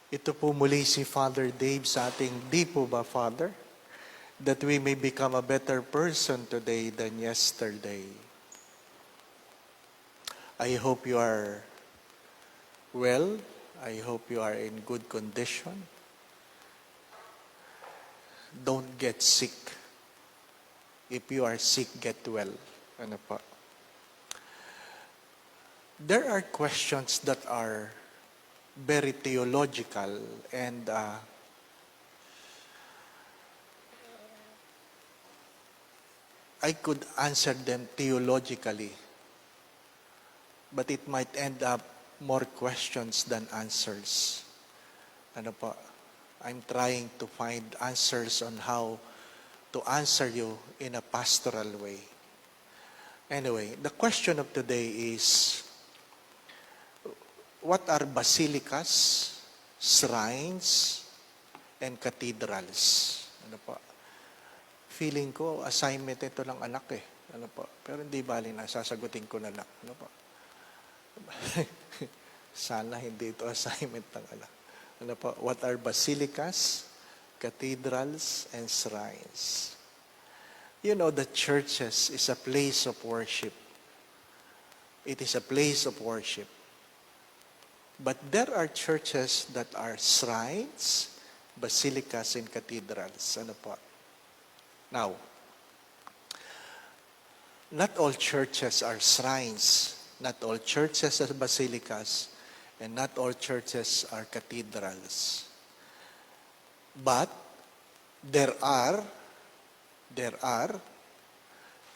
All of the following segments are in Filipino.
Ito po muli si Father Dave sa ating di po ba, Father? That we may become a better person today than yesterday. I hope you are well. I hope you are in good condition. Don't get sick. If you are sick, get well. Ano pa? There are questions that are very theological and I could answer them theologically, but it might end up more questions than answers. Ano po? I'm trying to find answers on how to answer you in a pastoral way. Anyway, the question of today is, what are basilicas, shrines, and cathedrals? Ano po? Feeling ko, assignment ito ng anak eh. Ano po? Pero hindi bali na, sasagutin ko na lang. Ano po? Sana hindi ito assignment ng anak. Ano po? What are basilicas, cathedrals, and shrines? You know, the churches is a place of worship. It is a place of worship. But there are churches that are shrines, basilicas, and cathedrals. Ano po? Now, not all churches are shrines, not all churches are basilicas, and not all churches are cathedrals. But there are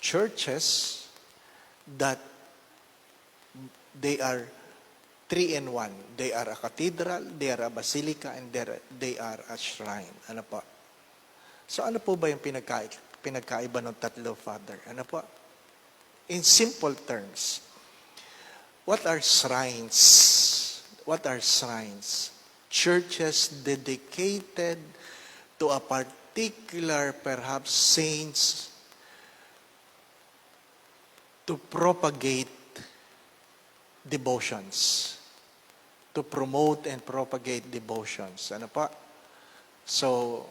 churches that they are 3-in-1. They are a cathedral, they are a basilica, and they are a shrine. Ano po? So ano po ba yung pinagkaiba ng tatlo, Father? Ano po? In simple terms, what are shrines? What are shrines? Churches dedicated to a particular, perhaps, saints to propagate devotions. To promote and propagate devotions. Ano po? So,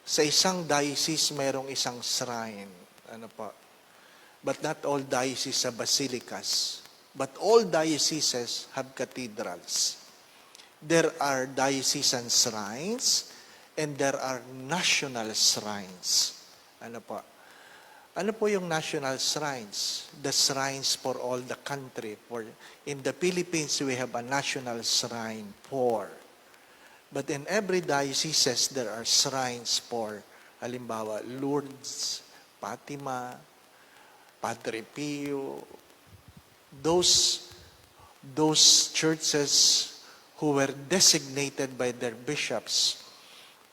sa isang diocese, mayroong isang shrine. Ano po? But not all dioceses have basilicas. But all dioceses have cathedrals. There are diocesan shrines and there are national shrines. Ano po? Ano po yung national shrines? The shrines for all the country. In the Philippines, we have a national shrine for. But in every diocese, there are shrines for, halimbawa, Lourdes, Fatima, Padre Pio, those churches who were designated by their bishops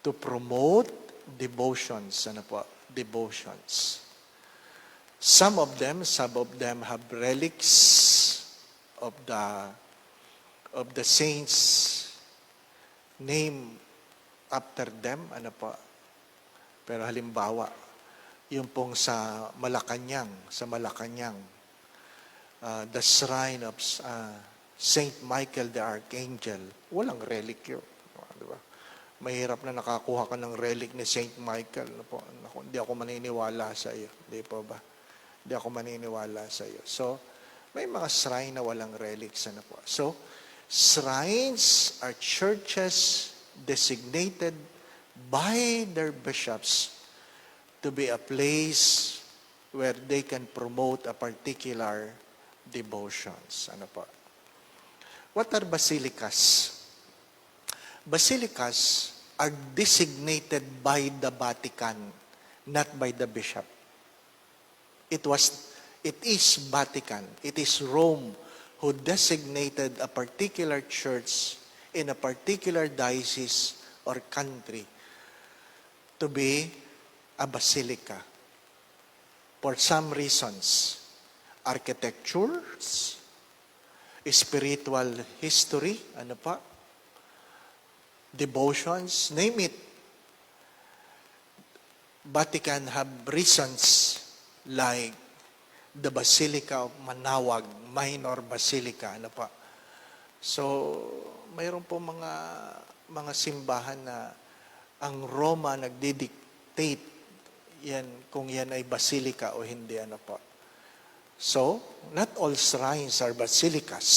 to promote devotions. Ano po? Devotions. Some of them have relics of the saints name after them, ano po. Pero halimbawa, yung pong sa Malacanang, the shrine of Saint Michael the Archangel, walang relic yun. Diba? Mahirap na nakakuha ka ng relic ni Saint Michael. Ano po? Hindi ako maniniwala sa iyo. Hindi po ba? Hindi ako maniniwala sa iyo. So, may mga shrine na walang relics. Ano po? So, shrines are churches designated by their bishops to be a place where they can promote a particular devotions. Ano po? What are basilicas? Basilicas are designated by the Vatican, not by the bishop. It is Vatican. It is Rome who designated a particular church in a particular diocese or country to be a basilica. For some reasons, architectures, spiritual history, ano pa, devotions, name it. Vatican have reasons like the Basilica of Manawag, minor basilica, ano pa, So, mayroon po mga simbahan na ang Roma nagdidictate yan kung yan ay basilika o hindi, ano po. So, not all shrines are basilicas.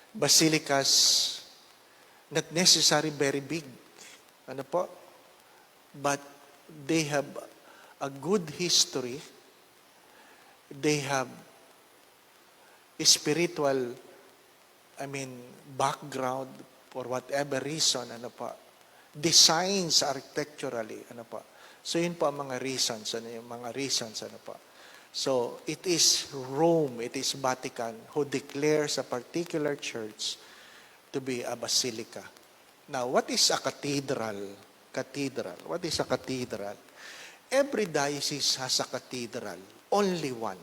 Basilicas, not necessarily very big, ano po, but they have a good history. They have spiritual, background for whatever reason, ano po. Designs architecturally, ano po. So yun po ang mga reasons, ano po. So it is Rome, it is Vatican who declares a particular church to be a basilica. Now, what is a cathedral? What is a cathedral? Every diocese has a cathedral, only one.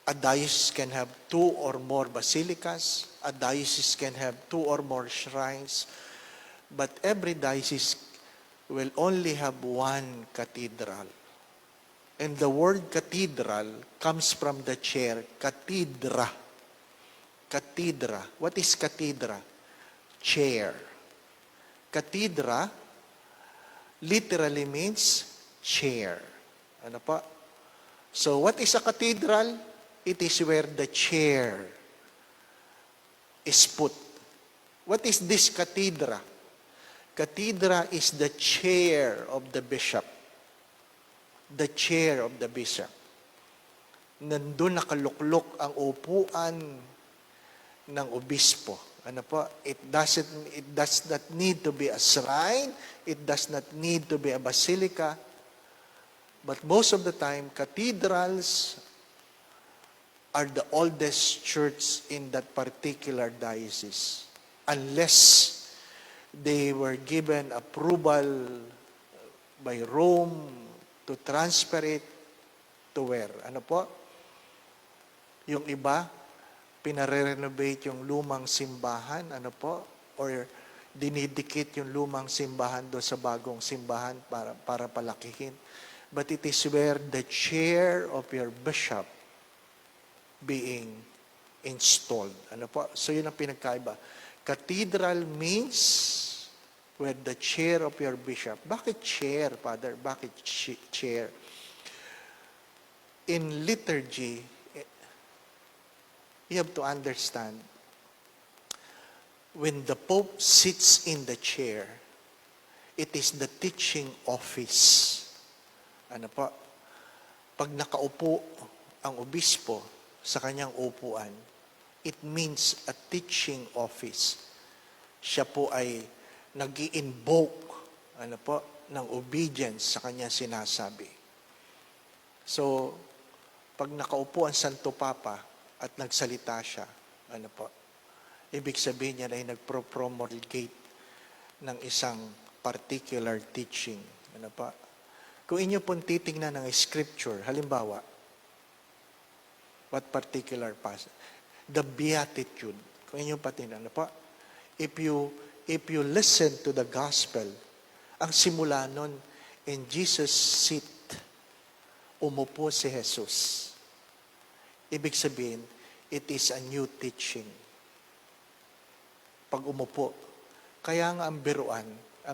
A diocese can have 2 or more basilicas. A diocese can have 2 or more shrines. But every diocese will only have one cathedral. And the word cathedral comes from the chair, cathedra. Cathedra. What is cathedra? Chair. Cathedra literally means chair. Ano pa? So what is a cathedral? It is where the chair is put. What is this cathedra? Cathedra is the chair of the bishop. The chair of the bishop. Nandun nakaluklok ang upuan ng obispo. Ano po? It does not need to be a shrine. It does not need to be a basilica. But most of the time, cathedrals are the oldest church in that particular diocese. Unless they were given approval by Rome to transfer it to where? Ano po? Yung iba, pinare-renovate yung lumang simbahan, ano po? Or dinidikit yung lumang simbahan doon sa bagong simbahan para palakihin. But it is where the chair of your bishop being installed. Ano po? So yun ang pinagkaiba. Cathedral means where the chair of your bishop. Bakit chair, Father? Bakit chair? In liturgy, you have to understand, when the Pope sits in the chair, it is the teaching office. Ano po? Pag nakaupo ang obispo sa kanyang upuan, it means a teaching office. Siya po ay nag-i-invoke ng obedience sa kanyang sinasabi. So, pag nakaupo ang Santo Papa at nagsalita siya, ibig sabihin niya ay nagpro-promulgate ng isang particular teaching. Kung inyo pong titingnan ng scripture, halimbawa, what particular passage? The Beatitude. Kung inyo patingnan, if you listen to the gospel, ang simula nun, in Jesus' seat, umupo si Jesus. Ibig sabihin, it is a new teaching. Pag umupo, kaya nga ang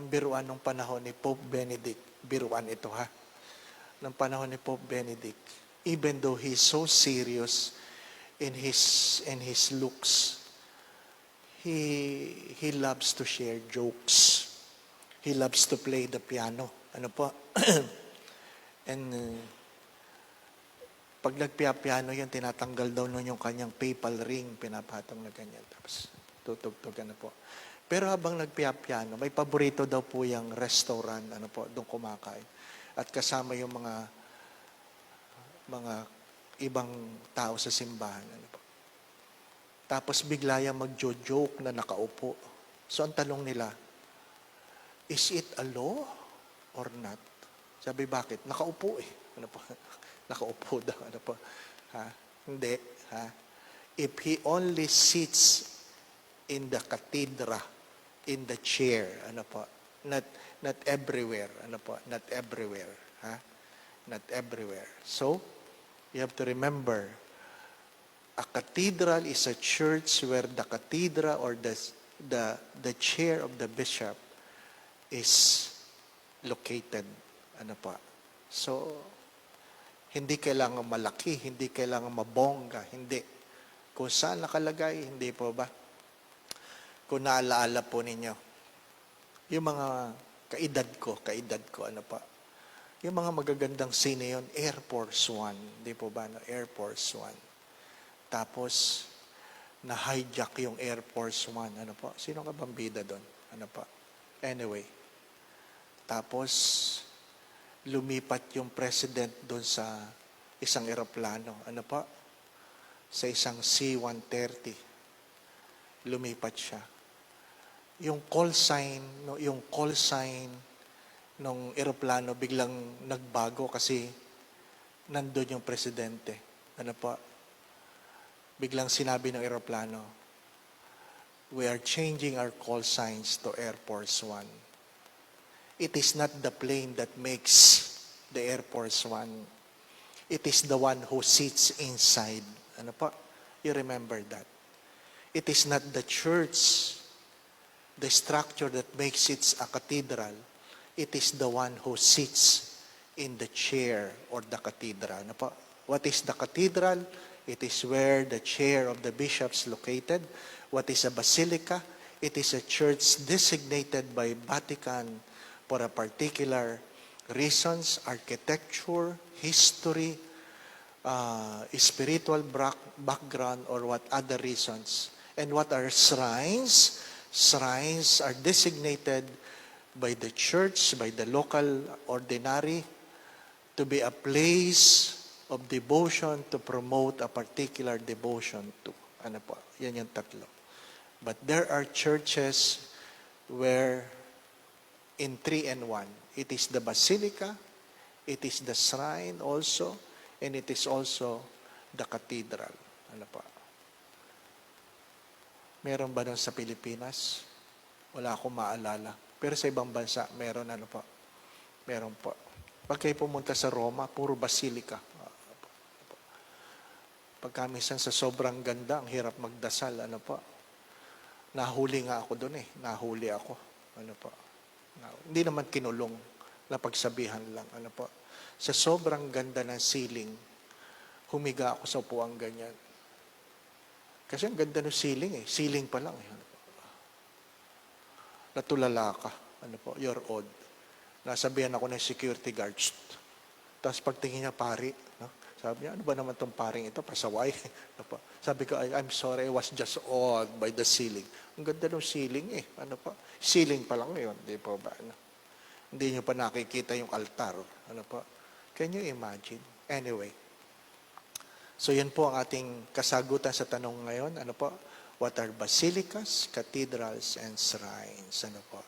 biruan ng panahon ni Pope Benedict, biruan ito ha, ng panahon ni Pope Benedict, even though he's so serious in his looks, he loves to share jokes. He loves to play the piano. And pag nagpiano yan, tinatanggal daw nun yung kanyang papal ring, pinapatong na ganyan. Tapos tutugtugan po. Pero habang nagpiano, may paborito daw po yung restaurant, doon kumakain. At kasama yung mga ibang tao sa simbahan. Tapos bigla yung magjo-joke na nakaupo. So ang tanong nila, is it a law or not? Sabi, bakit? Nakaupo eh. Nakaupo daw. Hindi. If he only sits in the cathedra, in the chair, not everywhere, not everywhere, not everywhere. So, you have to remember, A cathedral is a church where the cathedra or the chair of the bishop is located. Ano pa? So, hindi kailangan malaki, hindi kailangan mabongga, hindi. Kung saan nakalagay, hindi po ba? Kung naalaala po ninyo, yung mga kaedad ko, ano pa? Yung mga magagandang scene yun, Air Force One, hindi po ba? No? Air Force One. Tapos, na-hijack yung Air Force One, ano po? Sino ka bambida doon? Ano pa? Anyway. Tapos, lumipat yung president doon sa isang eroplano. Ano pa? Sa isang C-130. Lumipat siya. Yung call sign ng eroplano biglang nagbago kasi nandun yung presidente. Ano pa? Biglang sinabi ng eroplano, we are changing our call signs to Air Force One. It is not the plane that makes the Air Force One. It is the one who sits inside. Ano pa? You remember that. It is not the church, the structure that makes it a cathedral. It is the one who sits in the chair or the cathedral. Ano pa? What is the cathedral? It is where the chair of the bishop is located. What is a basilica? It is a church designated by Vatican for a particular reasons, architecture, history, spiritual background, or what other reasons. And what are shrines? Shrines are designated by the church, by the local ordinary, to be a place of devotion to promote a particular devotion to. Ano po? Yan yung tatlo. But there are churches where in 3 and 1, it is the basilica, it is the shrine also, and it is also the cathedral. Ano po? Meron ba doon sa Pilipinas? Wala akong maalala. Pero sa ibang bansa, meron ano po? Meron po. Pag kayo pumunta sa Roma, puro basilica. Pagka minsan sa sobrang ganda, ang hirap magdasal, ano po? Nahuli nga ako doon Nahuli ako. Ano po? Hindi naman kinulong, napagsabihan lang. Ano po? Sa sobrang ganda ng ceiling, humiga ako sa upuang ganyan. Kasi ang ganda ng ceiling Ceiling pa lang Ano po? Natulala ka. Ano po? You're odd. Nasabihan ako ng security guards. Tapos pagtingin niya, pari. No? Sabi niya, ano ba naman itong paring ito? Pasaway. Ano po? Sabi ko, I'm sorry, I was just awed by the ceiling. Ang ganda ng ceiling Ano po? Ceiling pa lang yun. Di po ba? Ano? Hindi niyo pa nakikita yung altar. Ano po? Can you imagine? Anyway. So yan po ang ating kasagutan sa tanong ngayon. Ano po? What are basilicas, cathedrals, and shrines? Ano po?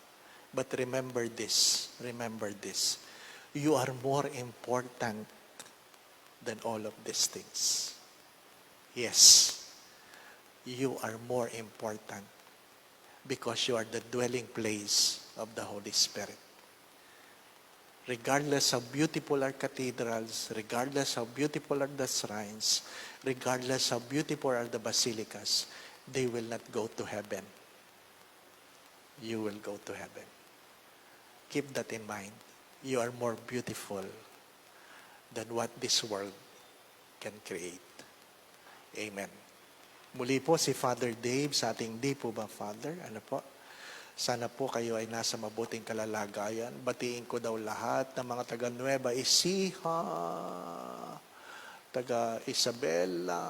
But remember this. Remember this. You are more important than all of these things. Yes. You are more important because you are the dwelling place of the Holy Spirit. Regardless how beautiful are cathedrals, regardless how beautiful are the shrines, regardless how beautiful are the basilicas, they will not go to heaven. You will go to heaven. Keep that in mind. You are more beautiful than what this world can create. Amen. Muli po si Father Dave sa ating Di po ba Father? Ano po? Sana po kayo ay nasa mabuting kalalagayan. Batiin ko daw lahat ng mga taga Nueva Ecija, taga Isabela,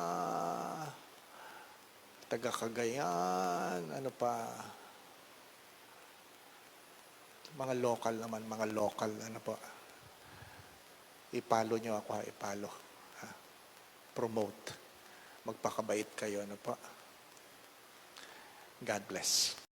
taga Cagayan, ano pa, mga local naman, ano po. Ipalo nyo ako, ipalo. Promote. Magpakabait kayo, ano po. God bless.